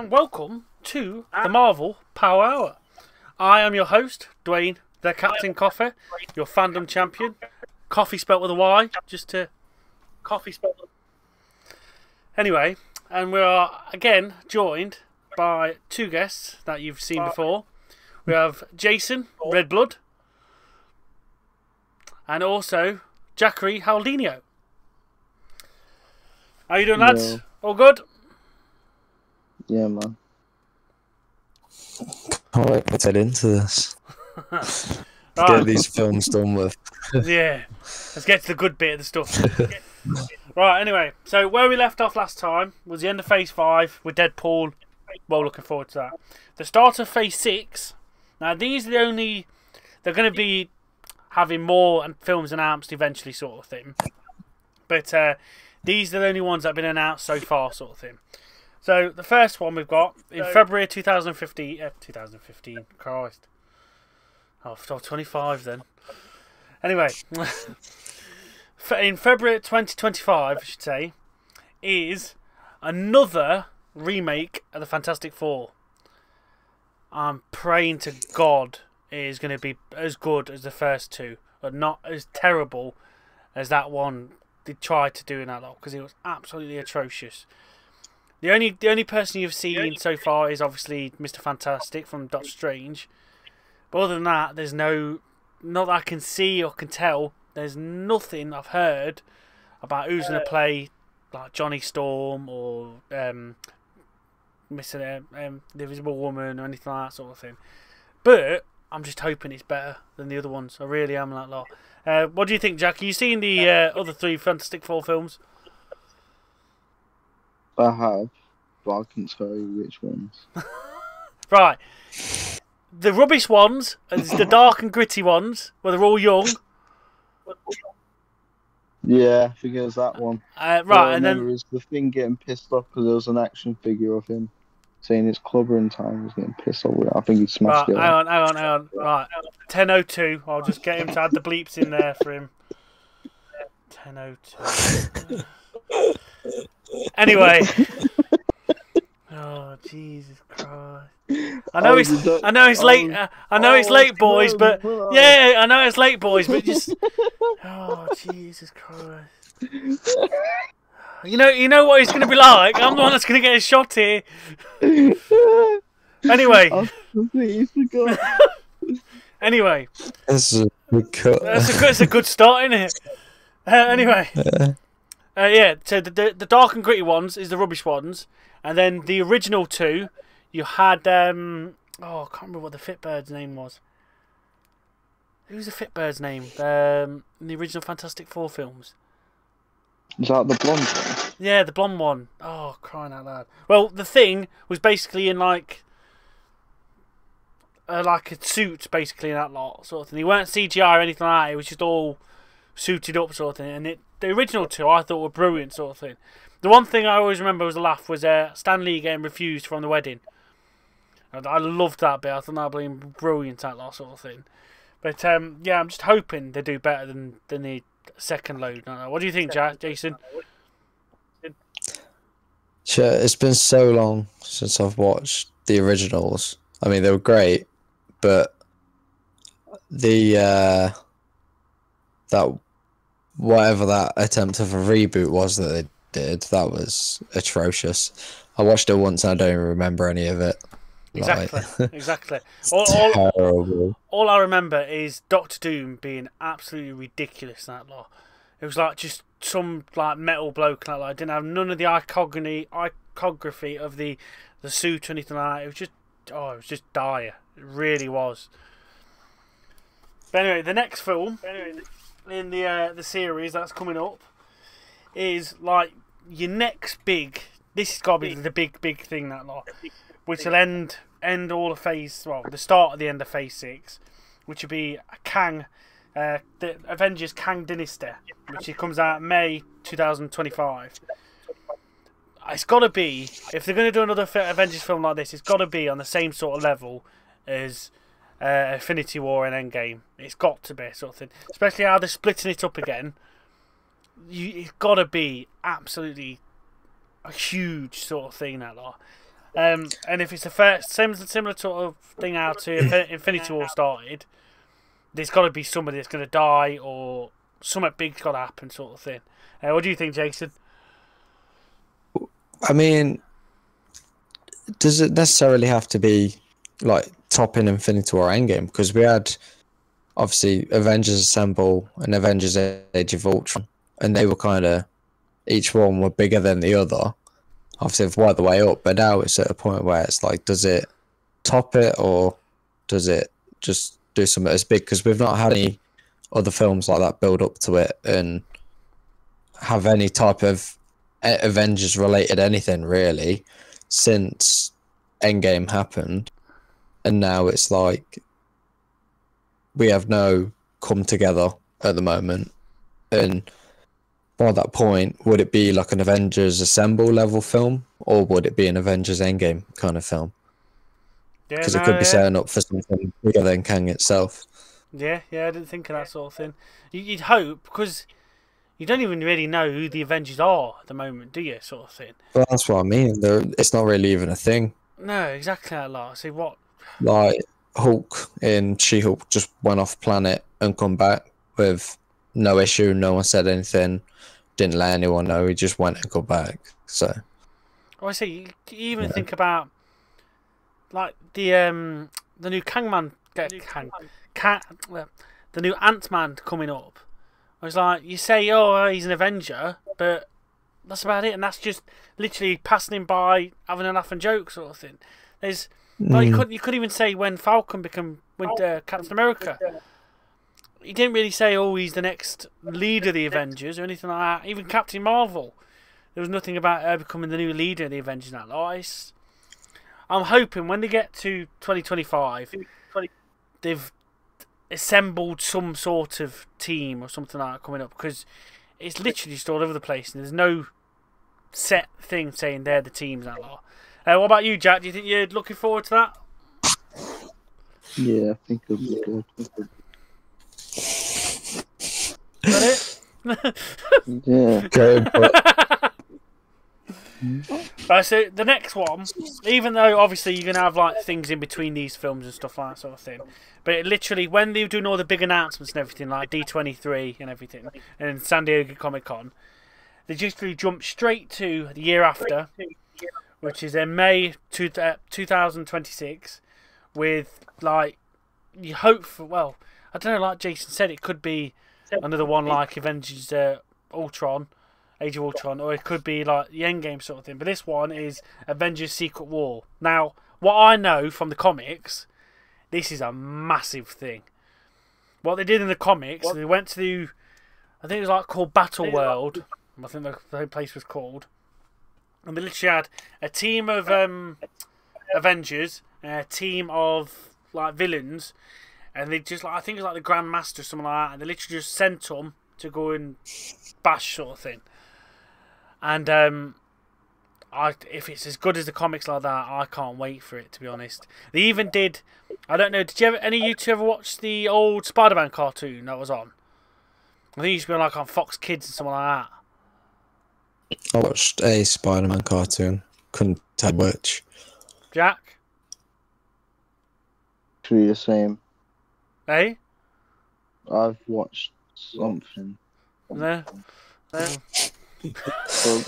and welcome to the Marvel Power Hour. I am your host, Duane, the Captain Coffey, your fandom champion. Coffee spelt with a Y, just to... Coffee spelt with... Anyway, and we are again joined by two guests that you've seen before. We have Jason, Redblood, and also Jackery Haldinio. How you doing, lads? Yeah. All good? Yeah, man. Can't wait to get into this. Right. Get these films done with. Yeah, let's get to the good bit of the stuff. Right, anyway, so where we left off last time was the end of Phase 5 with Deadpool. Well, looking forward to that. The start of Phase 6. Now, these are the only... They're going to be having more films announced eventually, sort of thing. But these are the only ones that have been announced so far, sort of thing. So, the first one we've got in February 2015... 2015, Christ. Oh, 25 then. Anyway, in February 2025, I should say, is another remake of the Fantastic Four. I'm praying to God it is going to be as good as the first two, but not as terrible as that one they tried to do in that lot, because it was absolutely atrocious. The only person you've seen so far is obviously Mr. Fantastic from Doctor Strange. But other than that, there's not that I can see or can tell. There's nothing I've heard about who's going to play like Johnny Storm or Mr. The Invisible Woman or anything like that sort of thing. But I'm just hoping it's better than the other ones. I really am like that. What do you think, Jack? Have you seen the other three Fantastic Four films? I have, but I couldn't tell you which ones. Right. The rubbish ones, the dark and gritty ones, where they're all young. Yeah, I think it was that one. Right, and then... There was the thing getting pissed off because there was an action figure of him saying it's clubbering time. He was getting pissed off with it. I think he smashed it. Hang on. Right, 10:02. I'll just get him to add the bleeps in there for him. 10:02. Anyway. Oh, Jesus Christ. I know it's late. I know it's late, boys, but yeah, I know it's late, boys, but just oh, Jesus Christ. You know what it's going to be like. I'm the one that's going to get a shot here. Anyway. Anyway. This is a good cut. That's a good start, isn't it? Anyway. Yeah. So the dark and gritty ones is the rubbish ones. And then the original two, you had I can't remember what the Fitbird's name was. Who's the Fitbird's name? In the original Fantastic Four films. Is that the blonde one? Yeah, the blonde one. Oh, crying out loud! Well, the Thing was basically in like a suit, basically in that lot sort of thing. He weren't CGI or anything like that. It was just all suited up sort of thing. And the original two I thought were brilliant sort of thing. The one thing I always remember was a laugh was Stan Lee getting refused from the wedding. And I loved that bit. I thought that was brilliant, that lot sort of thing. But yeah, I'm just hoping they do better than the second load. What do you think, Jason? Sure, it's been so long since I've watched the originals. I mean, they were great, but the that whatever that attempt of a reboot was that they did, that was atrocious. I watched it once and I don't even remember any of it. Exactly. Terrible. All I remember is Doctor Doom being absolutely ridiculous in that lot. It was like just some like metal bloke and that lot. It didn't have none of the iconography of the suit or anything like that. It was just dire. It really was. But anyway, the next film in the series that's coming up is like your next big. This has got to be the big thing, that lot, which will end all of phase. Well, the start of the end of phase 6, which will be Kang, the Avengers Kang Dynasty, which comes out May 2025. It's got to be, if they're going to do another Avengers film like this, it's got to be on the same sort of level as Infinity War and Endgame. It's got to be sort of thing, especially how they're splitting it up again. It's got to be absolutely a huge sort of thing, that lot. And if it's a fair, similar sort of thing how to Infinity War started, there's got to be somebody that's going to die or something big's got to happen, sort of thing. What do you think, Jason? I mean, does it necessarily have to be like topping Infinity War Endgame? Because we had obviously Avengers Assemble and Avengers Age of Ultron, and they were kind of, each one were bigger than the other. Obviously, they've worked the way up, but now it's at a point where it's like, does it top it or does it just do something as big? Because we've not had any other films like that build up to it and have any type of Avengers related anything really since Endgame happened, and now it's like we have no come together at the moment. And by that point, would it be like an Avengers Assemble level film, or would it be an Avengers Endgame kind of film? Because it could be setting up for something bigger than Kang itself. Yeah, I didn't think of that sort of thing. You'd hope, because you don't even really know who the Avengers are at the moment, do you? Sort of thing. Well, that's what I mean. It's not really even a thing. No, exactly that. Like, see what? Like Hulk in She-Hulk just went off planet and come back with no issue. No one said anything. Didn't let anyone know. He just went and got back. So. Well, I see. You even think about like the new the new Ant-Man coming up. I was like, you say, oh, he's an Avenger, but that's about it, and that's just literally passing him by, having a laugh and joke sort of thing. There's like, you could even say when Falcon went Captain America. He didn't really say, oh, he's the next leader of the Avengers or anything like that. Even Captain Marvel, there was nothing about her becoming the new leader of the Avengers. That I'm hoping when they get to 2025, they've assembled some sort of team or something like that coming up, because it's literally just all over the place and there's no set thing saying they're the teams. That lot. What about you, Jack? Do you think you're looking forward to that? Yeah, I think it'll be good. Is that it? Yeah. Good, but Right, so the next one, even though obviously you're going to have like things in between these films and stuff like that sort of thing, but it literally, when they're doing all the big announcements and everything, like D23 and everything, and San Diego Comic-Con, they just really jump straight to the year after, which is in May 2026, with like, you hope for, well, I don't know, like Jason said, it could be another one like Avengers Ultron, Age of Ultron, or it could be like the Endgame sort of thing. But this one is Avengers Secret War. Now, what I know from the comics, this is a massive thing. What they did in the comics, they went to, I think it was like called Battle World. I think the place was called. And they literally had a team of Avengers and a team of like villains. And they just, like, I think it was like the Grand Master or something like that. And they literally just sent them to go and bash sort of thing. And if it's as good as the comics like that, I can't wait for it, to be honest. They even did, I don't know, did you ever, any of you two ever watch the old Spider-Man cartoon that was on? I think it used to be like on Fox Kids and something like that. I watched a Spider-Man cartoon. Couldn't tell which. Jack? Actually the same. Hey? I've watched something. No.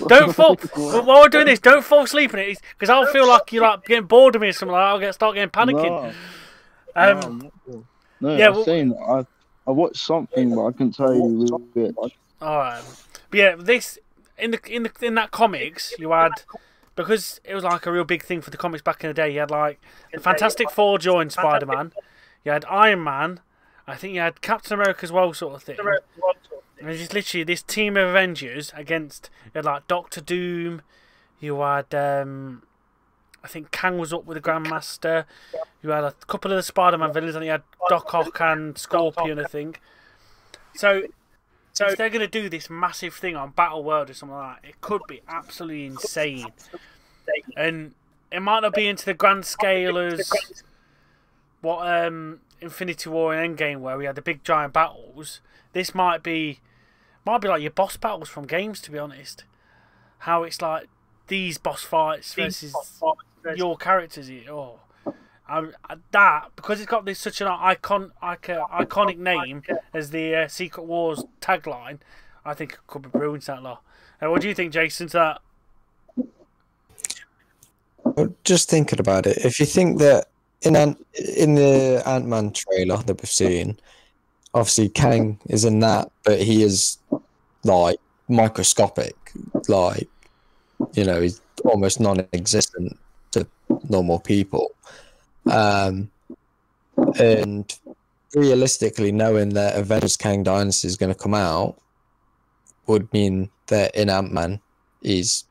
Don't fall. While we're doing this, don't fall asleep in it, because I'll feel like you're like getting bored of me or something. Like I'll start getting panicking. No, yeah, I'm saying I watched something, but I can tell you which. All right, but yeah, this in that comics you had, because it was like a real big thing for the comics back in the day. You had like the Fantastic Four joined Spider-Man. You had Iron Man. I think you had Captain America as well, sort of thing. And it's just literally this team of Avengers against, you had like Doctor Doom, you had, I think Kang was up with the Grandmaster, you had a couple of the Spider-Man villains, and you had Doc Ock and Scorpion, I think. So if they're going to do this massive thing on Battle World or something like that, it could be absolutely insane. And it might not be into the grand scale as what Infinity War and Endgame, where we had the big giant battles. This might be like your boss battles from games, to be honest. How it's like these boss fights versus your characters. That because it's got this such an iconic name as the Secret Wars tagline. I think it could be brilliant. That lot. What do you think, Jason? To that? Well, just thinking about it, if you think that in the Ant-Man trailer that we've seen, obviously Kang is in that, but he is like microscopic, like he's almost non-existent to normal people, and realistically, knowing that Avengers Kang Dynasty is going to come out would mean that in Ant-Man he's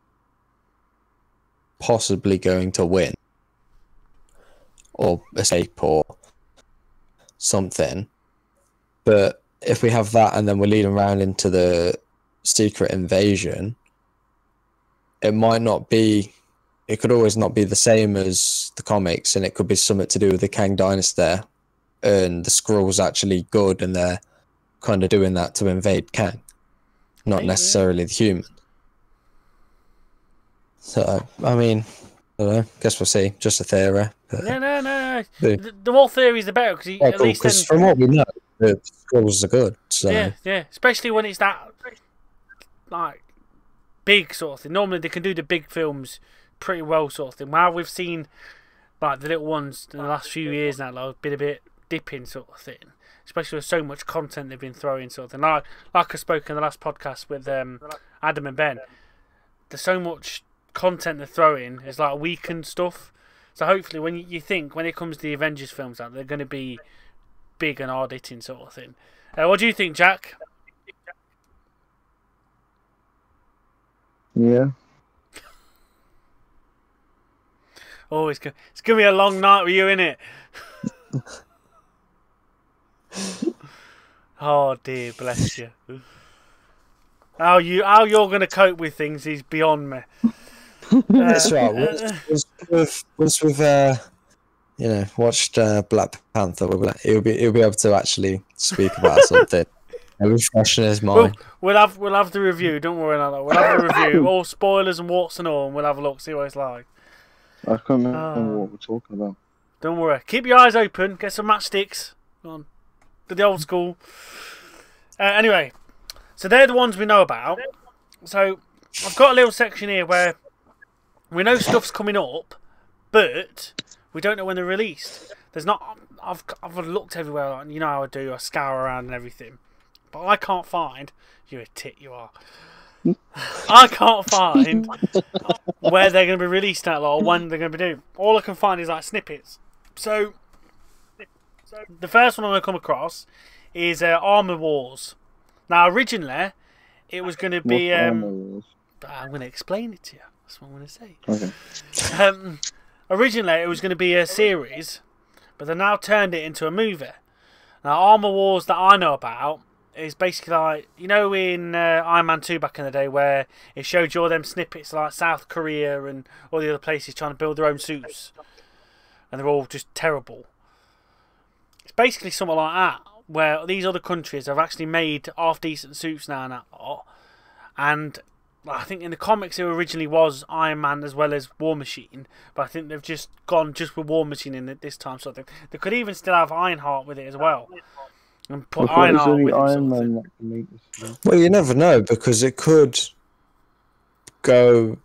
possibly going to win or escape or something. But if we have that and then we're leading around into the secret invasion, it could always not be the same as the comics, and it could be something to do with the Kang Dynasty and the Skrulls actually good and they're kind of doing that to invade Kang, not necessarily the humans. So, I mean, I don't know. Guess we'll see. Just a theory. No. The more theories, the better. Because from what we know, the Skrulls are good. So. Yeah. Especially when it's that like big sort of thing. Normally they can do the big films pretty well, sort of thing. While we've seen like the little ones in the last few years now, like been a bit dipping sort of thing. Especially with so much content they've been throwing, sort of thing. Like I spoke in the last podcast with Adam and Ben. There's so much content they're throwing is like weakened stuff. So hopefully when you think when it comes to the Avengers films out, they're going to be big and hard hitting sort of thing. What do you think, Jack? Yeah. Oh, it's going to be a long night with you, innit? Oh dear, bless you. How you're going to cope with things is beyond me. That's right. Once we've watched Black Panther, he'll be able to actually speak about something. It'll be fresh in his mind. We'll have the review. Don't worry about that. We'll have the review, all spoilers and warts and all, and we'll have a look, see what it's like. I can't remember what we're talking about. Don't worry. Keep your eyes open. Get some matchsticks. Go on. To the old school. Anyway, so they're the ones we know about. So I've got a little section here where we know stuff's coming up, but we don't know when they're released. There's not. I've looked everywhere, like, you know how I do. I scour around and everything, but I can't find. You're a tit, you are. I can't find where they're going to be released at, or when they're going to be doing. All I can find is like snippets. So the first one I'm going to come across is Armor Wars. Now originally it was going to be. I'm going to explain it to you. That's what I'm going to say. Okay. Originally, it was going to be a series, but they now turned it into a movie. Now, Armor Wars that I know about is basically like, you know, in Iron Man 2 back in the day, where it showed you all them snippets like South Korea and all the other places trying to build their own suits, and they're all just terrible. It's basically something like that, where these other countries have actually made half-decent suits now and that lot, and I think in the comics it originally was Iron Man as well as War Machine, but I think they've just gone just with War Machine in it this time. So they could even still have Ironheart with it as well, and put Ironheart with Iron Man. Well, you never know, because it could go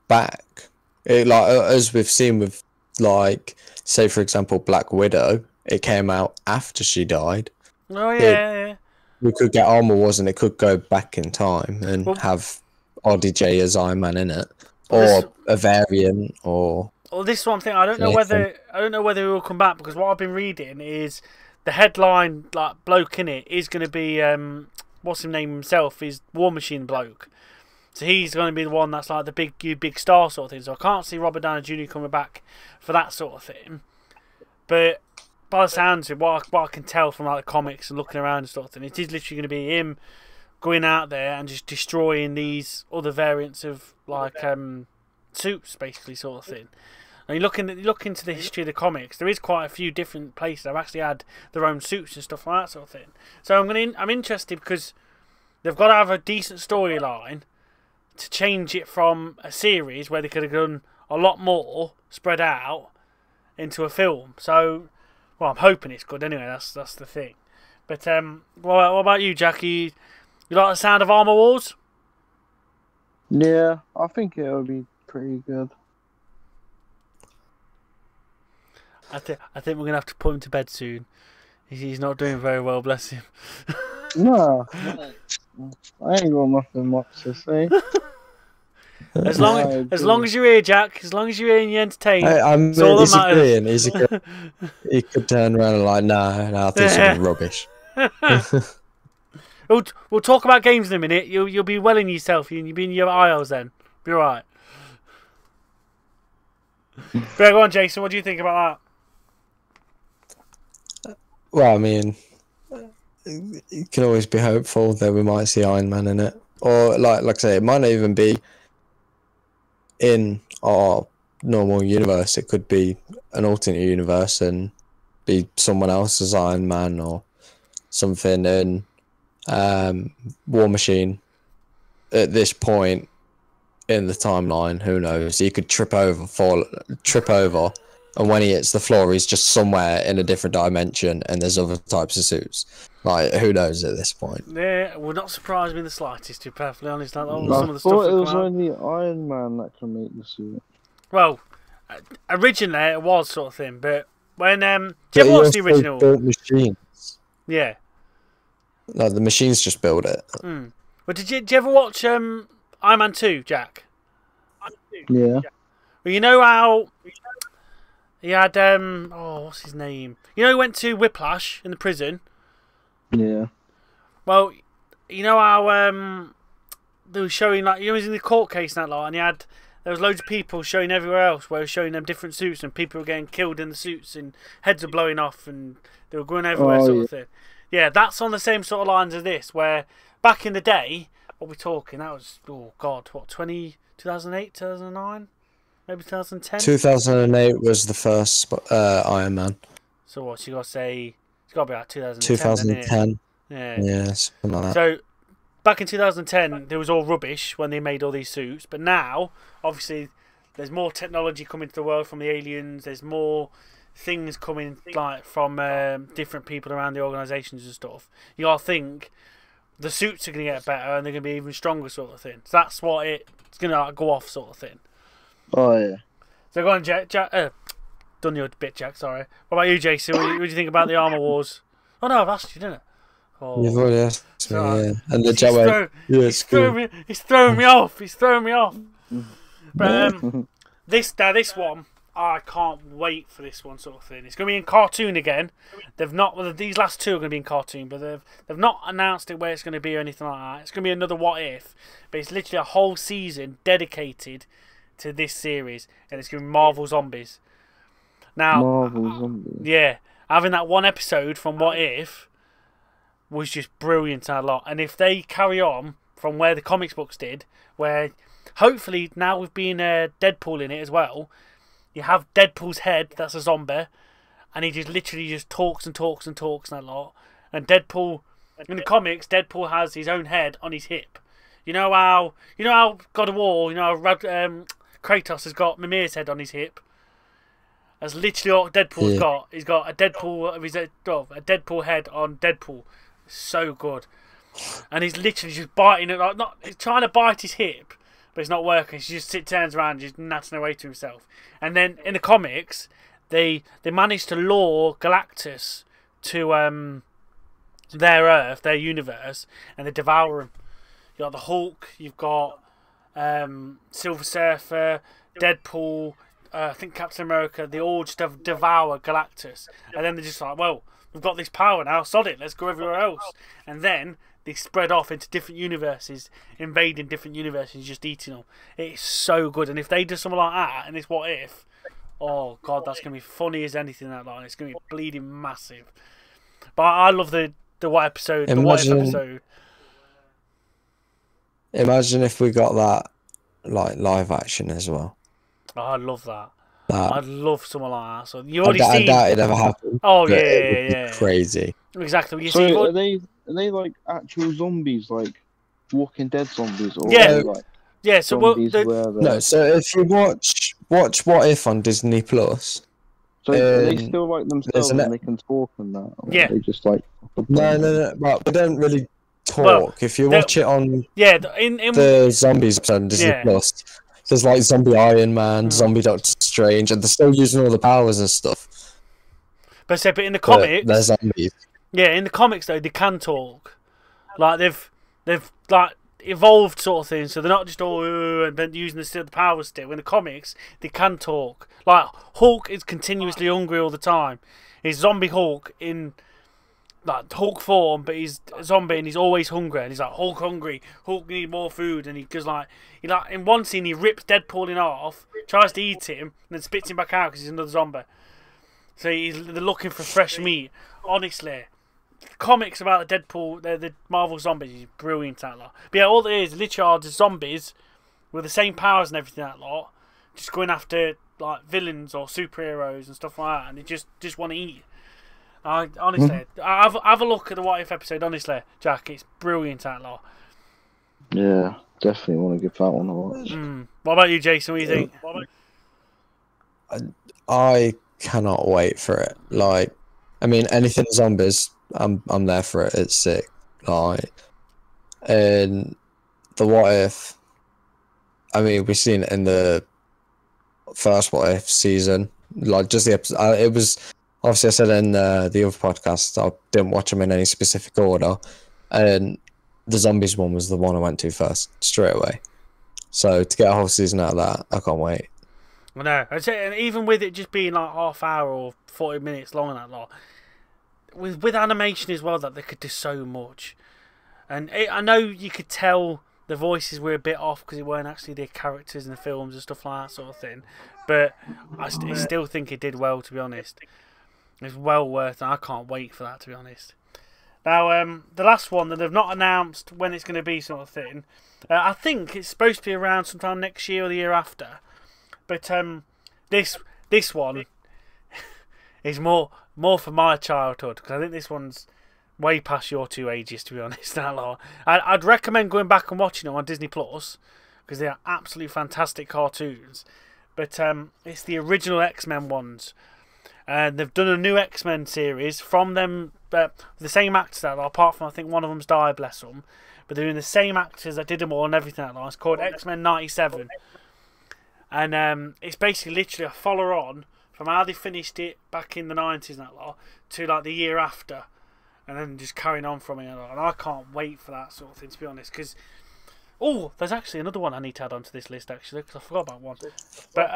back. As we've seen with, like, say for example, Black Widow. It came out after she died. Oh yeah. We could get Armor Wars, and it could go back in time and have RDJ as Iron Man in it, or a variant, or. Well, this is one thing. I don't know whether it will come back, because what I've been reading is the headline, like, bloke in it is going to be what's his name himself, is War Machine bloke. So he's going to be the one that's like the big star sort of thing. So I can't see Robert Downey Jr. coming back for that sort of thing. But by the sounds of what I can tell from like the comics and looking around and stuff, and it is literally going to be him going out there and just destroying these other variants of like suits, basically, sort of thing. And you look into the history of the comics, there is quite a few different places that have actually had their own suits and stuff like that sort of thing. So I'm interested, because they've got to have a decent storyline to change it from a series where they could have done a lot more spread out into a film. So, well, I'm hoping it's good anyway. That's the thing. But what about you, Jackie? You like the sound of Armour Wars? Yeah, I think it'll be pretty good. I think we're gonna have to put him to bed soon. He's not doing very well, bless him. No, I ain't got nothing much to say. As long as you're here, Jack. As long as you're here and you're entertained. I'm it's all that matters. agreeing. He could turn around and like, no, this is rubbish. We'll talk about games in a minute. You'll be well in yourself. You'll be in your aisles then. Be alright. Go on, Jason. What do you think about that? Well, I mean, you can always be hopeful that we might see Iron Man in it, or like I say, it might not even be in our normal universe. It could be an alternate universe and be someone else's Iron Man or something. And War Machine at this point in the timeline, who knows? He could trip over, and when he hits the floor, he's just somewhere in a different dimension, and there's other types of suits. Like, who knows at this point? Yeah, would not surprise me in the slightest, to be perfectly honest. Like, I some of the stuff thought it was only Iron Man that can make the suit. Well, originally it was sort of thing, but when did you ever watch the original? Built machines. Yeah. Like, the machines just build it. Well, did you ever watch Iron Man 2, Jack? Yeah. Well, you know how he had what's his name? You know, he went to Whiplash in the prison. Yeah. Well, you know how they were showing, like, he was in the court case and that lot, and there was loads of people showing everywhere else where he was showing them different suits, and people were getting killed in the suits, and heads were blowing off, and they were going everywhere, sort of thing. Yeah, that's on the same sort of lines as this, where back in the day, what we're talking, that was, oh God, what, 2008, 2009? Maybe 2010? 2008 was the first Iron Man. So what, you got to say, it's got to be like 2010. 2010. Yeah. Yeah, something like that. So, back in 2010, there was all rubbish when they made all these suits, but now, obviously, there's more technology coming to the world from the aliens, there's more things coming like from different people around the organisations and stuff. You gotta think the suits are gonna get better and they're gonna be even stronger, sort of thing. So that's what it's gonna like, go off, sort of thing. Oh yeah. So go on, Jack. Done your bit, Jack. Sorry. What about you, Jason? What do you think about the Armour Wars? Oh no, I've asked you, didn't I? Oh. You've already asked me, yeah. And the he's throwing me off. He's throwing me off. But this one, I can't wait for this one, sort of thing. It's going to be in cartoon again. They've not. Well, these last two are going to be in cartoon, but they've not announced it where it's going to be or anything like that. It's going to be another What If, but it's literally a whole season dedicated to this series, and it's going to be Marvel Zombies. Now, Marvel Zombies. Yeah, having that one episode from What If was just brilliant a lot. And if they carry on from where the comics books did, where hopefully now with being Deadpool in it as well, you have Deadpool's head, that's a zombie, and he just literally just talks and talks and talks and a lot. And Deadpool, in the comics, Deadpool has his own head on his hip. You know how God of War, you know how Kratos has got Mimir's head on his hip? That's literally what Deadpool's got. He's got a Deadpool a Deadpool head on Deadpool. It's so good. And he's literally just biting it, like he's trying to bite his hip, but it's not working. He just turns around, just nattering away to himself. And then in the comics, they managed to lure Galactus to their Earth, their universe, and they devour him. You got the Hulk, you've got Silver Surfer, Deadpool, I think Captain America. They all just devour Galactus, and then they're just like, well, we've got this power now, sod it, let's go everywhere else. And then they spread off into different universes, invading different universes, just eating them. It's so good. And if they do something like that, and it's What If, oh God, that's going to be funny as anything that line. It's going to be bleeding massive. But I love the What episode, the What If episode. Imagine if we got that like live action as well. Oh, I love that. I'd love someone like that. So you already I seen. doubt it ever happened. Oh yeah, yeah. Crazy. Exactly. You So see, are they like actual zombies, like Walking Dead zombies, or Yeah. like yeah. So zombies where No, so if you watch watch What If on Disney Plus. So are they Um, still like themselves there's an- and they can talk and that? Or Yeah. are they just like No. Well, they don't really talk. Well, if you they- watch it on Yeah, in the Zombies episode on Disney Yeah. Plus, there's like Zombie Iron Man, Mm. Zombie Doctor Strange, and they're still using all the powers and stuff. but in the But comics, they're zombies. yeah, in the comics though they can talk. Like they've like evolved sort of thing, so they're not just all and then using the power still. In the comics, they can talk. Like Hulk is continuously hungry all the time. He's zombie Hulk in like Hulk form, but he's a zombie and he's always hungry. And he's like Hulk hungry. Hulk need more food, and he goes like in one scene he rips Deadpool in half, tries to eat him, and then spits him back out because he's another zombie. So they're looking for fresh meat. Honestly, comics about the Deadpool, the Marvel zombies is brilliant, that lot. But yeah, all it is literally are just zombies with the same powers and everything, that lot, just going after like villains or superheroes and stuff like that, and they just want to eat. Honestly, have a look at the What If episode. Honestly, Jack, it's brilliant, that lot. Yeah, definitely want to give that one a watch. What about you, Jason? What do you think? I cannot wait for it. Like, I mean, anything zombies, I'm there for it. It's sick. Like, and the What If. I mean, we've seen it in the first What If season. Like, just the episode. It was obviously I said in the other podcast I didn't watch them in any specific order, and the zombies one was the one I went to first straight away. So to get a whole season out of that, I can't wait. I know. I'd say, and even with it just being like half hour or 40 minutes long and that lot, with animation as well, that they could do so much. And I know you could tell the voices were a bit off because it weren't actually their characters in the films and stuff like that sort of thing. But I still think it did well, to be honest. It's well worth it. I can't wait for that, to be honest. Now, the last one that they've not announced when it's going to be sort of thing, I think it's supposed to be around sometime next year or the year after. But this one is more for my childhood, because I think this one's way past your two ages, to be honest. I'd recommend going back and watching them on Disney Plus because they are absolutely fantastic cartoons. But it's the original X-Men ones, and they've done a new X-Men series from them, the same actors that are, apart from I think one of them's died, bless them. But they're doing the same actors that did them all and everything like that. It's called X-Men '97. And it's basically literally a follow-on from how they finished it back in the 90s and that lot to like the year after, and then just carrying on from it. And I can't wait for that sort of thing, to be honest. Because there's actually another one I need to add onto this list actually, because I forgot about one. But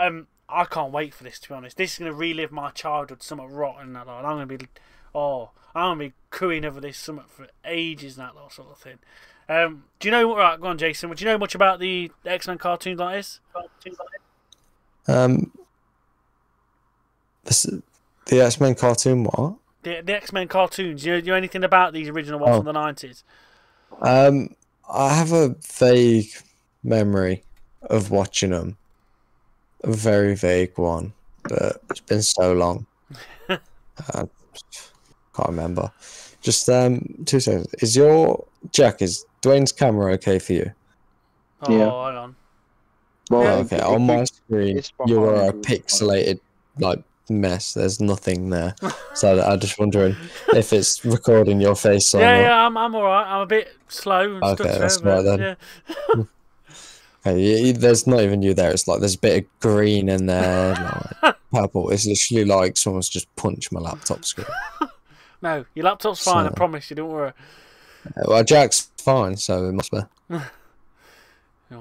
I can't wait for this, to be honest. This is going to relive my childhood, something rotten and that lot. And I'm going to be cooing over this something for ages and that lot sort of thing. Do you know? Right, go on, Jason. Do you know much about the X-Men cartoons like this? The X-Men cartoon, what? The X-Men cartoons. Do you know anything about these original ones from the 90s? I have a vague memory of watching them. A very vague one, but it's been so long. I can't remember. Just 2 seconds. Is Duane's camera okay for you? Oh, Yeah. hang on. Well, Okay, on my screen, it's you are a behind you. pixelated mess. There's nothing there. So I'm just wondering if it's recording your face or not. Yeah, I'm alright. I'm a bit slow and Okay, stuck that's there, right then. Yeah. Okay, there's not even you there. It's like there's a bit of green in there, like purple. It's literally like someone's just punched my laptop screen. No, your laptop's fine. I So- promise you. Don't worry. Well, Jack's fine, so it must be. Oh,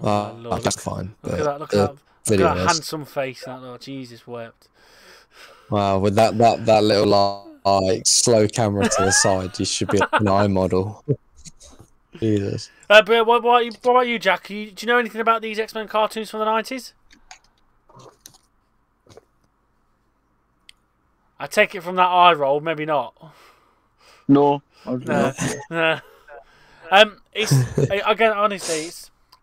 my Lord, Jack's fine. Look But at that! Look the at that! Look at video that is- handsome face! That Lord Jesus wept. Wow, with that little like slow camera to the side, you should be an eye model. Jesus. But what about you, Jack? Do you know anything about these X-Men cartoons from the 90s? I take it from that eye roll, maybe not. No. No. No. It's again, honestly,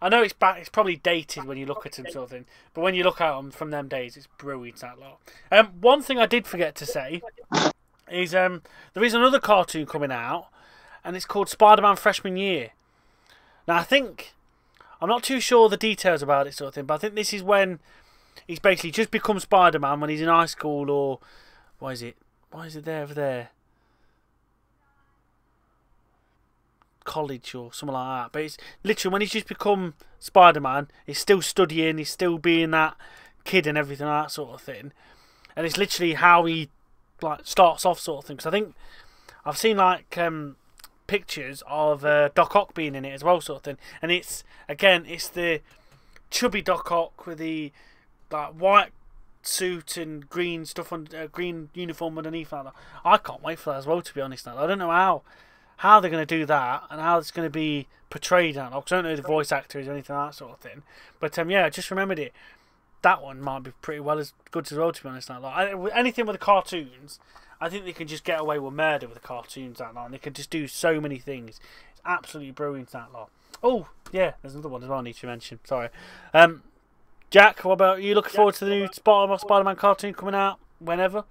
I know it's back. It's probably dated when you look at them, sort of thing. But when you look at them from them days, it's brilliant, that lot. One thing I did forget to say is there is another cartoon coming out, and it's called Spider-Man Freshman Year. Now I'm not too sure the details about it, sort of thing, but I think this is when he's basically just become Spider-Man when he's in high school, or why is it there over there? College or something like that. But it's literally when he's just become Spider-Man, he's still studying, he's still being that kid and everything, that sort of thing. And it's literally how he like starts off, sort of thing. Because I think I've seen like pictures of Doc Ock being in it as well, sort of thing. And it's the chubby Doc Ock with the like white suit and green stuff on green uniform underneath that. I can't wait for that as well, to be honest. I don't know how they're going to do that and how it's going to be portrayed now, because I don't know who the voice actor is or anything like that sort of thing. But yeah, I just remembered it. That one might be pretty well as good as well, to be honest. Anything with the cartoons, I think they can just get away with murder with the cartoons that lot, and they can just do so many things. It's absolutely brilliant, that lot. Oh yeah, there's another one as well I need to mention. Sorry, Jack. What about you? Looking forward to the new Spider-Man cartoon coming out whenever?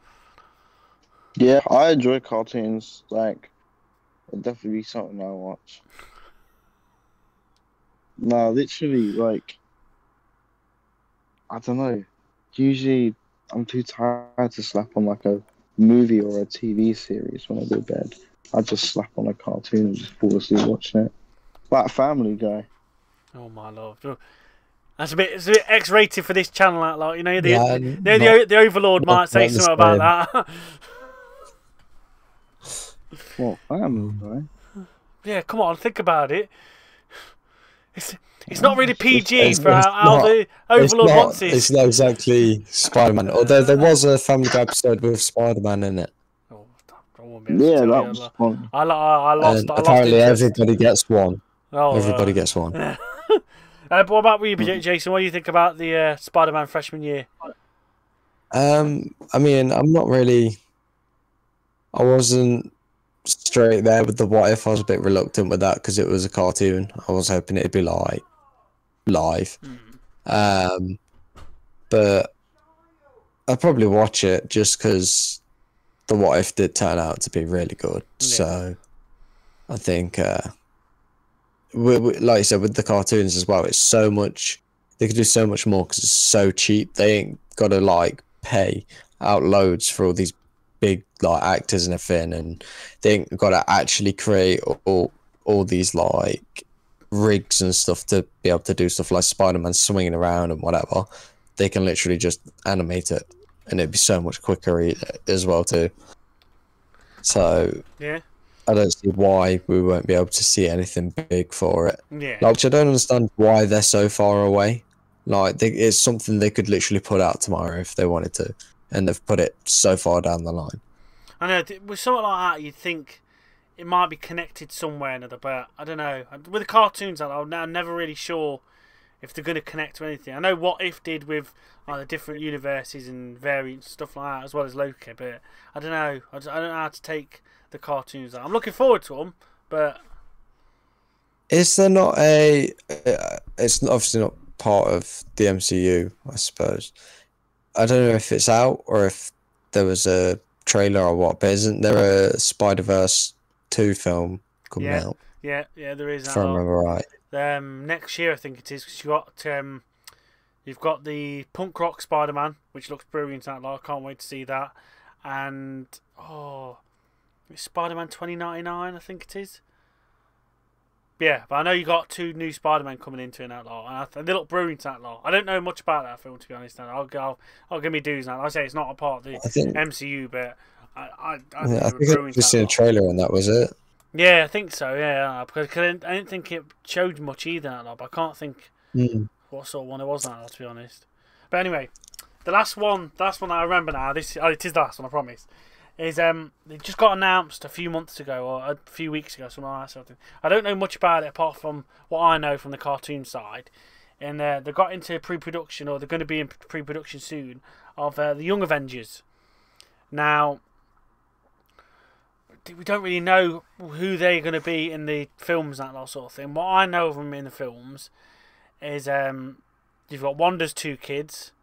Yeah, I enjoy cartoons. Like, it'll definitely be something I'll watch. No, literally, like, I don't know. Usually, I'm too tired to slap on like a movie or a TV series when I go to bed. I just slap on a cartoon and just fall asleep watching it. Like Family Guy. Oh my lord. It's a bit X-rated for this channel, that lot. You know, the Overlord might say something about that. What, Family Guy? Yeah, come on, think about it. It's not really PG for how the Overlord wants it. It's not exactly Spider-Man. Although there was a Family Guy episode with Spider-Man in it. Oh, yeah, that was fun. I lost. Apparently, everybody gets one. Oh, everybody gets one. But what about you, Jason? What do you think about the Spider-Man freshman year? I mean, I'm not really. I wasn't straight there with the what if. I was a bit reluctant with that because it was a cartoon. I was hoping it'd be like live. But I'd probably watch it just because the what if did turn out to be really good. Yeah. So I think, like you said, with the cartoons as well, it's so much. They could do so much more because it's so cheap. They ain't got to like pay out loads for all these big like actors and everything, and they ain't got to actually create all these like rigs and stuff to be able to do stuff like Spider-Man swinging around and whatever. They can literally just animate it, and it'd be so much quicker as well too. So yeah, I don't see why we won't be able to see anything big for it. Yeah, like, I don't understand why they're so far away. Like, it's something they could literally put out tomorrow if they wanted to, and they've put it so far down the line. I know, with something like that, you'd think it might be connected somewhere or another, but I don't know. With the cartoons, I'm never really sure if they're going to connect to anything. I know What If did with like, the different universes and variants, stuff like that, as well as Loki, but I don't know. I don't know how to take the cartoons out. I'm looking forward to them, but... Is there not a... it's obviously not part of the MCU, I suppose. I don't know if it's out or if there was a trailer or what, but isn't there a Spider-Verse 2 film coming out? Yeah, there is. If I remember right. Next year, I think it is, because you've got the punk rock Spider-Man, which looks brilliant. I can't wait to see that. And, it's Spider-Man 2099, I think it is. Yeah, but I know you got 2 new Spider-Man coming into it, that lot, and they look brilliant, that lot. I don't know much about that film, to be honest. I'll give me dues now. I say it's not a part of the MCU, but I think I've just seen a trailer on that. Was it? Yeah, I think so. Yeah, because I didn't think it showed much either, that lot. But I can't think what sort of one it was, that lot, to be honest. But anyway, the last one I remember now. It is the last one, I promise. Is it just got announced a few months ago or a few weeks ago, something like that sort of thing. I don't know much about it apart from what I know from the cartoon side. And they got into pre-production, or they're going to be in pre-production soon, of the Young Avengers. Now, we don't really know who they're going to be in the films, that sort of thing. What I know of them in the films is you've got Wanda's 2 kids.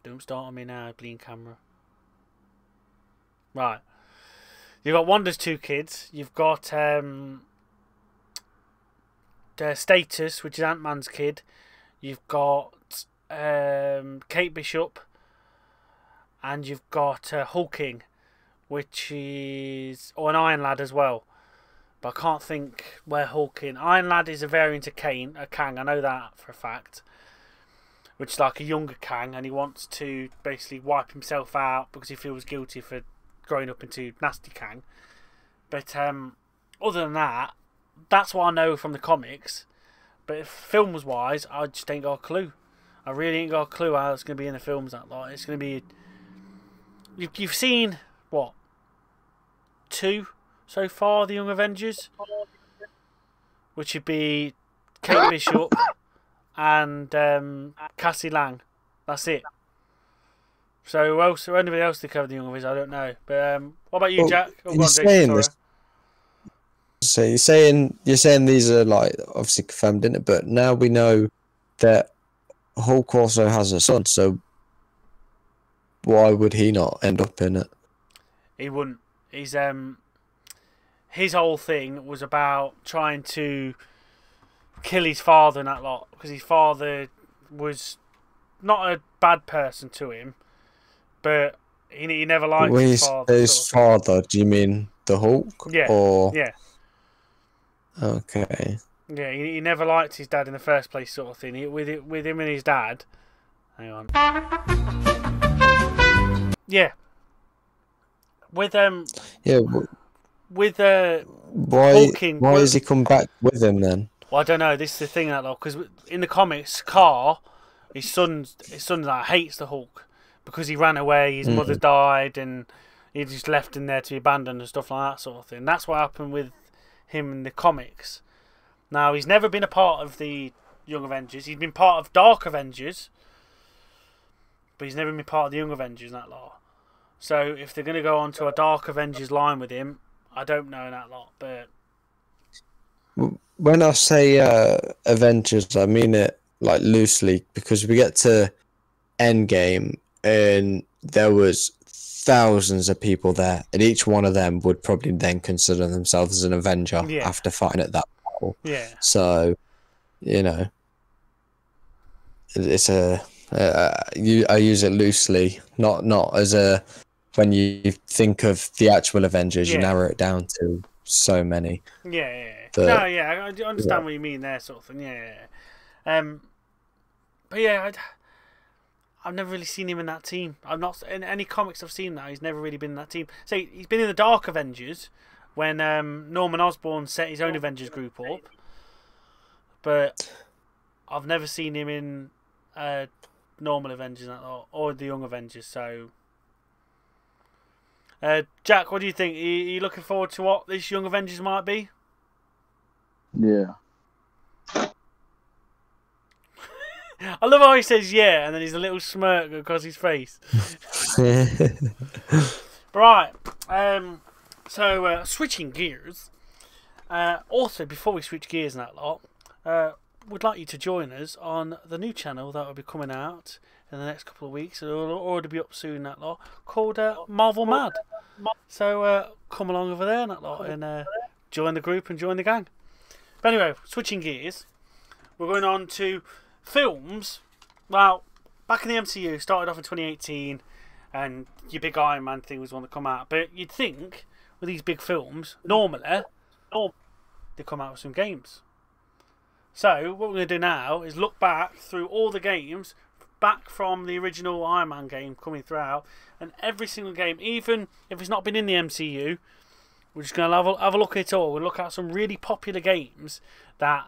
Don't start on me now, bleeding camera. Right. You've got Wanda's 2 kids. You've got Status, which is Ant-Man's kid. you've got Kate Bishop, and you've got Hulking, which is an Iron Lad as well. But I can't think where Hulking. Iron Lad is a variant of Kang. I know that for a fact. Which is like a younger Kang, and he wants to basically wipe himself out because he feels guilty for growing up into nasty Kang. But other than that, that's what I know from the comics. But if films wise, I just ain't got a clue. I really ain't got a clue how it's going to be in the films. That lot. It's going to be. You've seen what? 2 so far, the Young Avengers, which would be Kate Bishop and Cassie Lang. That's it. So who else? Or anybody else to cover the Young Avengers? I don't know. But what about you, Jack? Oh, you're saying this. So you're saying these are like obviously confirmed, isn't it? But now we know that Hulk also has a son. So why would he not end up in it? He wouldn't. He's his whole thing was about trying to kill his father and that lot, because his father was not a bad person to him, but he never liked his father. His father, do you mean the Hulk? Yeah. Or... yeah. Okay. Yeah, he never liked his dad in the first place, sort of thing. With him and his dad. Hang on. Yeah. With Yeah. With why Hulking, why has he come back with him then? Well, I don't know. This is the thing, that though, because in the comics, Carr, his son like hates the Hulk because he ran away. His mother died, and he just left him there to be abandoned and stuff like that, sort of thing. That's what happened with him in the comics. Now, he's never been a part of the Young Avengers. He's been part of Dark Avengers, but he's never been part of the Young Avengers, that lot. So if they're going to go on to a Dark Avengers line with him, I don't know that lot. But when I say Avengers, I mean it like loosely, because we get to Endgame and there was thousands of people there, and each one of them would probably then consider themselves as an Avenger after fighting at that battle. Yeah. So, you know, it's I use it loosely, not as a, when you think of the actual Avengers, you narrow it down to so many. Yeah. But, no, yeah, I understand what you mean there, sort of thing. Yeah. But yeah, I've never really seen him in that team. I've not in any comics I've seen that he's never really been in that team. So he's been in the Dark Avengers when Norman Osborn set his own Avengers group up, but I've never seen him in normal Avengers or the Young Avengers. So, Jack, what do you think? Are you looking forward to what this Young Avengers might be? Yeah. I love how he says yeah, and then he's a little smirk across his face. Right. So, switching gears. Also, before we switch gears and that lot, would like you to join us on the new channel that will be coming out in the next couple of weeks. It will already be up soon, that lot, called Marvel Mad. So, come along over there, that lot, and join the group and join the gang. But anyway, switching gears, we're going on to films. Well, back in the MCU, started off in 2018, and your big Iron Man thing was one to come out. But you'd think with these big films, normally they come out with some games. So what we're going to do now is look back through all the games, back from the original Iron Man game coming throughout, and every single game, even if it's not been in the MCU, we're just going to have a look at it all. We'll look at some really popular games that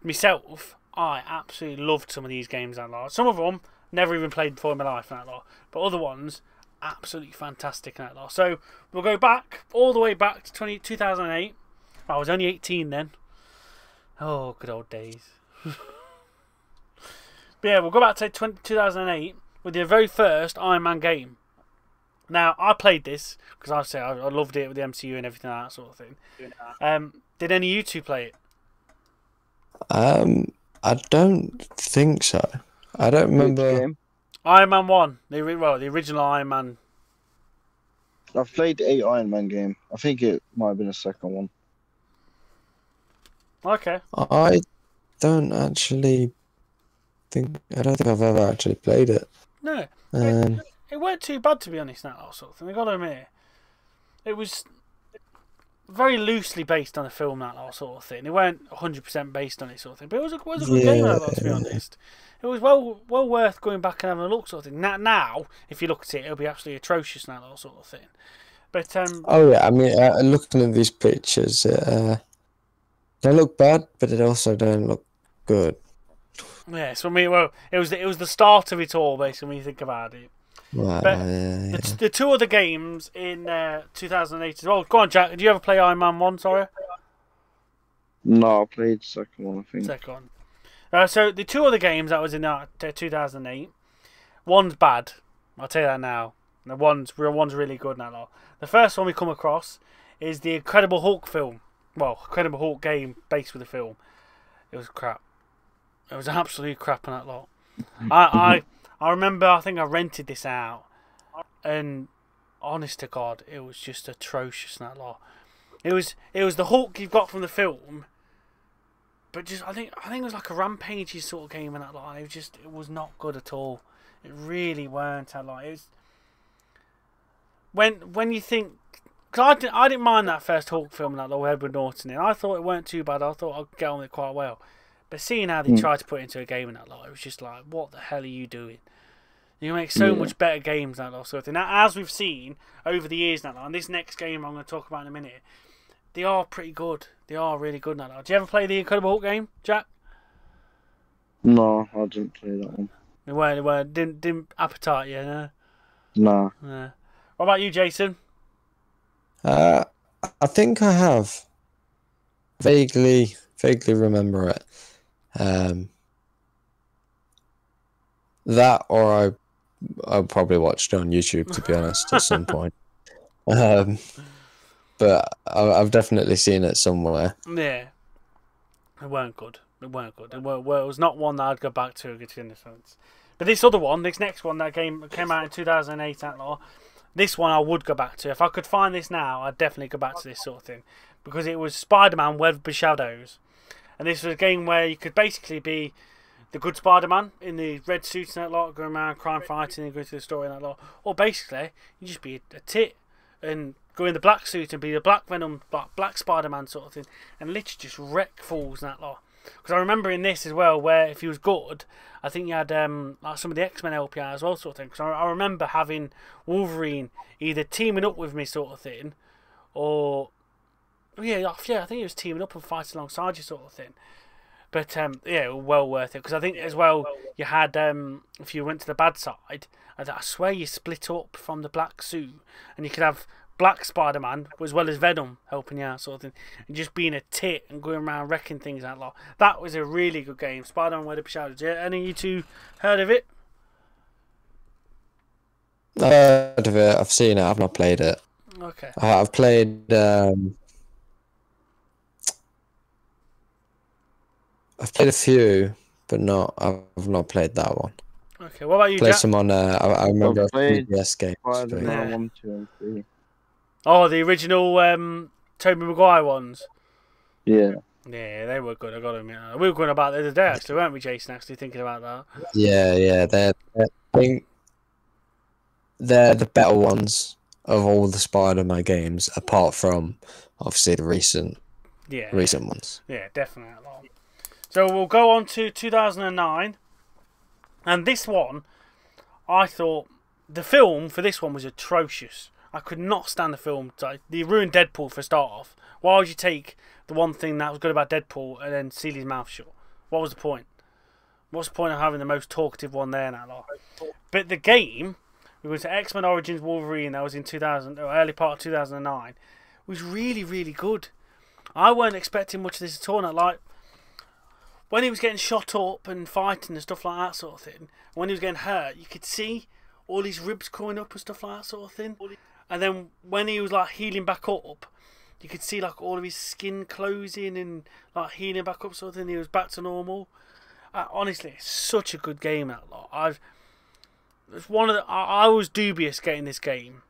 myself, I absolutely loved some of these games that lot. Some of them never even played before in my life that lot, but other ones absolutely fantastic that lot. So we'll go back all the way back to 2008. I was only 18 then. Oh, good old days. But yeah, we'll go back to 2008 with the very first Iron Man game. Now, I played this because I loved it with the MCU and everything like that sort of thing. Did any of you two play it? I don't think so. I don't remember. Iron Man 1. The original Iron Man. I've played the Iron Man game. I think it might have been the second one. Okay. I don't actually I don't think I've ever actually played it. No, Um, it weren't too bad to be honest. That sort of thing. I got to admit, it was very loosely based on a film, that sort of thing. It weren't 100% based on it, sort of thing. But it was a good game, that lot, to be honest. It was well worth going back and having a look, sort of thing. Now, if you look at it, it'll be absolutely atrocious, that sort of thing. But oh yeah, I mean, looking at these pictures, they look bad, but it also don't look good. yeah, so it was the start of it all, basically, when you think about it. Wow, But yeah. the two other games in 2008 as well. Go on, Jack. Did you ever play Iron Man 1? Sorry. No, I played the second one, I think. Second one. So the two other games that was in 2008, one's bad. I'll tell you that now. The one's really good now. The first one we come across is the Incredible Hulk film. Well, Incredible Hulk game based with the film. It was crap. It was absolute crap on that lot. I remember, I think I rented this out, and honest to God, it was just atrocious in that lot. It was the Hulk you've got from the film, but just I think it was like a rampagey sort of game in that lot. It was not good at all. It really weren't that lot. It was when you think, because I didn't mind that first Hulk film that lot with Edward Norton in. I thought it weren't too bad. I thought I'd get on with it quite well. But seeing how they tried to put it into a game in that lot, it was just like, what the hell are you doing? You make so much better games than that sort of thing. Now, as we've seen over the years now, and this next game I'm going to talk about in a minute, they are pretty good. They are really good now. Do you ever play the Incredible Hulk game, Jack? No, I didn't play that one. They weren't. Didn't appetite you, no? Nah. Yeah. What about you, Jason? I think I have vaguely remember it. That or I probably watched it on YouTube, to be honest, at some point. But I've definitely seen it somewhere. Yeah. It weren't good. It was not one that I'd go back to, in a sense. But this other one, this next one, that game came out in 2008, this one I would go back to. If I could find this now, I'd definitely go back to this sort of thing. Because it was Spider-Man Web of Shadows. And this was a game where you could basically be the good Spider-Man in the red suit and that lot, going around crime fighting and going through the story and that lot. Or basically, you just be a tit and go in the black suit and be the Black Venom, Black Spider-Man sort of thing. And literally just wreck fools and that lot. Because I remember in this as well, where if he was good, I think you had like some of the X-Men help you out as well, sort of thing. Because I remember having Wolverine either teaming up with me, sort of thing, or yeah, I think he was teaming up and fighting alongside you, sort of thing. But yeah, well worth it, because I think as well you had if you went to the bad side, I swear you split up from the black suit, and you could have Black Spider-Man as well as Venom helping you out, sort of thing, and just being a tit and going around wrecking things like that. That was a really good game, Spider-Man Web of Shadows. Yeah, any of you two heard of it? I've heard of it. I've seen it. I've not played it. Okay. I've played. I've played a few, but I've not played that one. Okay, what about you, Played Jack? some on. I remember I've played PS games. Spider-Man 1, 2, and 3. Oh, the original Tobey Maguire ones. Yeah. Yeah, they were good. I got them. Yeah. We were going about the other day, actually, weren't we, Jason? Actually, thinking about that. Yeah. I think they're the better ones of all the Spider-Man games, apart from obviously the recent ones. Yeah, definitely. So we'll go on to 2009, and this one, I thought the film for this one was atrocious. I could not stand the film. They ruined Deadpool for a start off. Why would you take the one thing that was good about Deadpool and then seal his mouth shut? What was the point? What's the point of having the most talkative one there now? But the game, we went to X-Men Origins Wolverine, that was in 2000, or early part of 2009, was really, really good. I weren't expecting much of this at all. Like, when he was getting shot up and fighting and stuff like that sort of thing, when he was getting hurt, you could see all his ribs coming up and stuff like that sort of thing. And then when he was like healing back up, you could see like all of his skin closing and like healing back up sort of thing. He was back to normal. Honestly, it's such a good game, that lot. I was dubious getting this game,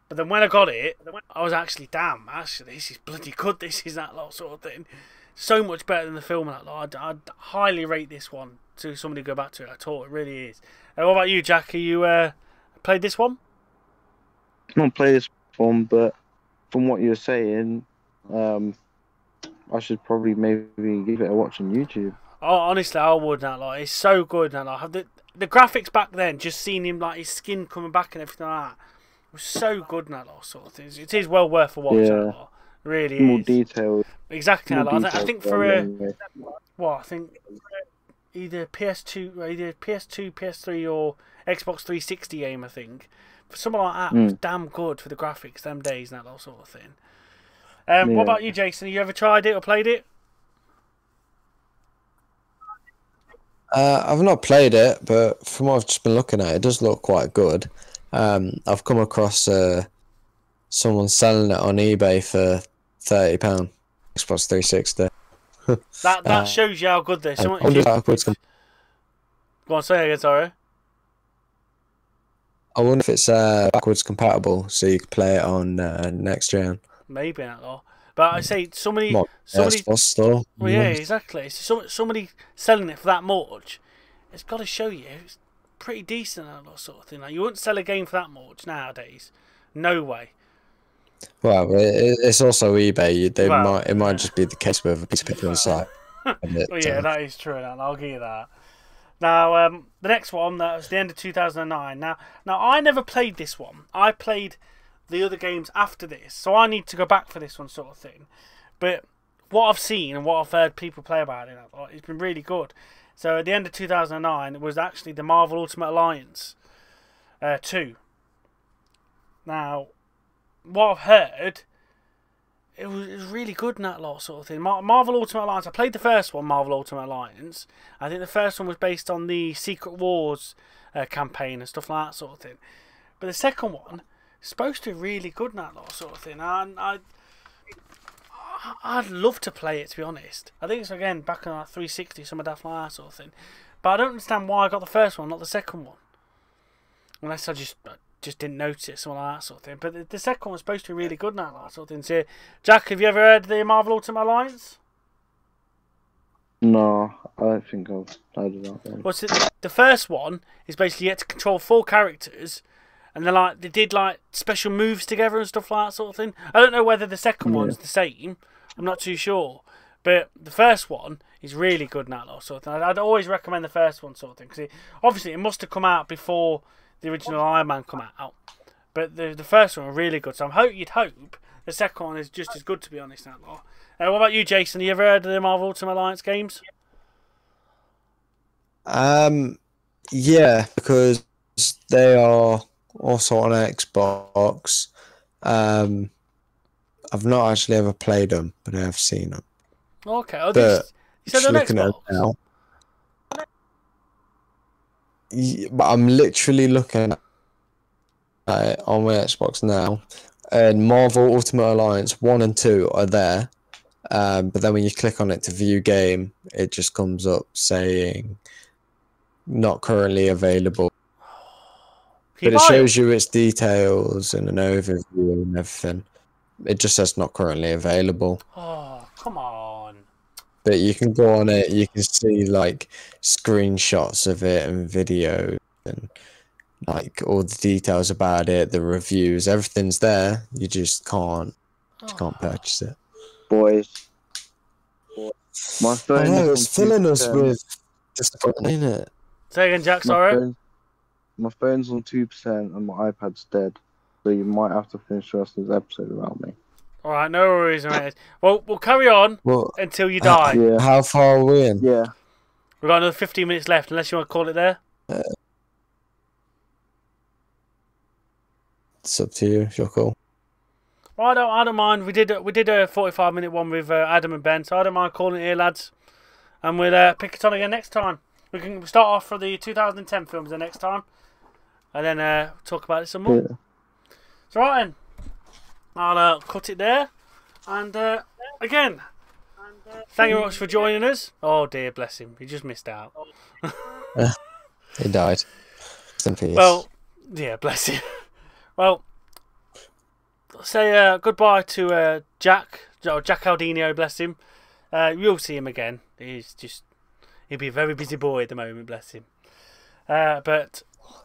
but then when I got it, I was actually, damn, actually this is bloody good. This is that lot sort of thing. So much better than the film, that lot. I'd highly rate this one. to somebody go back to it at all. It really is. What about you, Jack? Are you played this one? I've not played this one, but from what you're saying, I should probably maybe give it a watch on YouTube. Oh, honestly, I would now. Like, it's so good now. Like, the graphics back then, just seeing him like his skin coming back and everything like that, was so good now. Like, sort of things. It is well worth a watch. Yeah. Now, like. Really More is. detailed. Exactly. More Like, I think for anyway. I think either PS2, PS3, or Xbox 360 game. I think for something like that, it was damn good for the graphics them days and that sort of thing. What about you, Jason? Have you ever tried it or played it? I've not played it, but from what I've just been looking at, it does look quite good. I've come across someone selling it on eBay for £30. Xbox 360. That shows you how good this. I wonder if it's Go on, say it again, sorry. I wonder if it's backwards compatible, so you can play it on next gen. Maybe not though. But I say somebody. Store. Well, yeah, exactly. So somebody selling it for that much, it's got to show you it's pretty decent and that sort of thing. Like, you wouldn't sell a game for that much nowadays. No way. Well, it's also eBay. It might just be the case with a piece of paper on the side. Well, yeah, that is true. And I'll give you that. Now, the next one, that was the end of 2009. Now I never played this one. I played the other games after this, so I need to go back for this one, sort of thing. But what I've seen and what I've heard people play about it, it's been really good. So at the end of 2009, it was actually the Marvel Ultimate Alliance 2. Now, what I've heard, it was really good in that lot sort of thing. Marvel Ultimate Alliance, I played the first one, Marvel Ultimate Alliance. I think the first one was based on the Secret Wars campaign and stuff like that sort of thing. But the second one is supposed to be really good in that lot sort of thing. And I'd love to play it, to be honest. I think it's, again, back on like 360, some of that like that sort of thing. But I don't understand why I got the first one, not the second one. Unless I just didn't notice it, something like that sort of thing. But the second one was supposed to be really good now, that sort of thing. So, Jack, have you ever heard of the Marvel Ultimate Alliance? No, I don't think I've heard of that one. Well, so the first one is basically you get to control 4 characters, and they did like special moves together and stuff like that sort of thing. I don't know whether the second one's the same. I'm not too sure. But the first one is really good now, sort of thing. I'd always recommend the first one, sort of thing, because obviously it must have come out before the original Iron Man come out. But the first one was really good. So you'd hope the second one is just as good, to be honest. What about you, Jason? Have you ever heard of the Marvel Ultimate Alliance games? Yeah, because they are also on Xbox. I've not actually ever played them, but I have seen them. Okay. You said on Xbox? Now, but I'm literally looking at it on my Xbox now, and Marvel Ultimate Alliance 1 and 2 are there, but then when you click on it to view game, it just comes up saying not currently available. But it shows you its details and an overview and everything. It just says not currently available. Oh, come on. But you can go on it, you can see like screenshots of it and videos and like all the details about it, the reviews, everything's there. You just can't purchase it. Boys, my phone. I know, it's filling us with disappointment, ain't it? Say again, Jack, sorry. My phone's on 2% and my iPad's dead. So you might have to finish the rest of this episode without me. Alright, no worries, mate. Well, we'll carry on until you die. Yeah. How far are we in? Yeah. We've got another 15 minutes left, unless you want to call it there. It's up to you if you're cool. Well, I don't mind. We did a 45-minute one with Adam and Ben, so I don't mind calling it here, lads. And we'll pick it on again next time. We can start off for the 2010 films the next time, and then talk about it some more. Yeah. So right then, I'll cut it there. And again, thank you very much for joining us. Oh dear, bless him. He just missed out. He died. Well, yeah, bless him. Well, say goodbye to Jack Aldino, bless him. You'll see him again. He'll be a very busy boy at the moment, bless him. But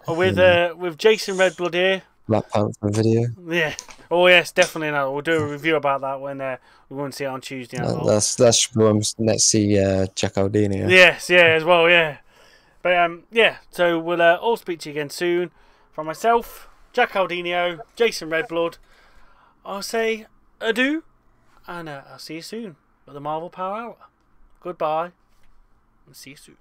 with Jason Redblood here. Black Panther video. Yeah. Oh yes, definitely. No, we'll do a review about that when we're going to see it on Tuesday. That's when let's see Jack Aldini. Yes, yeah, as well, yeah. But yeah. So we'll all speak to you again soon. From myself, Jack Aldinio, Jason Redblood, I'll say adieu, and I'll see you soon at the Marvel Power Hour. Goodbye, and see you soon.